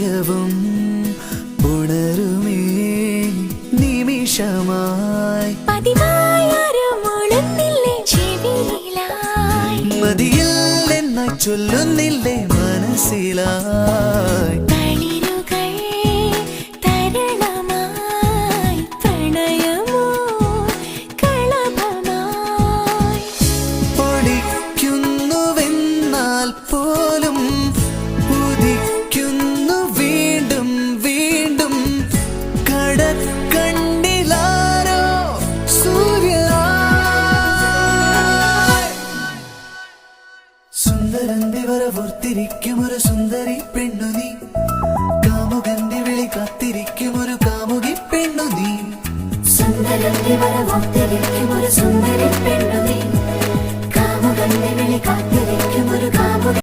ഹൃദയവും ഉണരുമേ നിമിഷമായി മതിയില്ലെന്നായി ചൊല്ലുന്നില്ലേ മനസ്സിലായി പോലും ഉദിക്കുന്നു വീണ്ടും വീണ്ടും കടക്കണ്ണിലാരോ സൂര്യ സുന്ദരന്റെ വരവോർത്തിരിക്കും ഒരു സുന്ദരി പെണ്ണു നീ കാമുകന്റെ വിളി കാത്തിരിക്കും ഒരു കാമുകി പെണ്ണു നീ സുന്ദരന്റെ വരവോർത്തിരിക്കും ഒരു സുന്ദരി പെണ്ണു നീ കാമുകന്റെ വിളി കാത്തി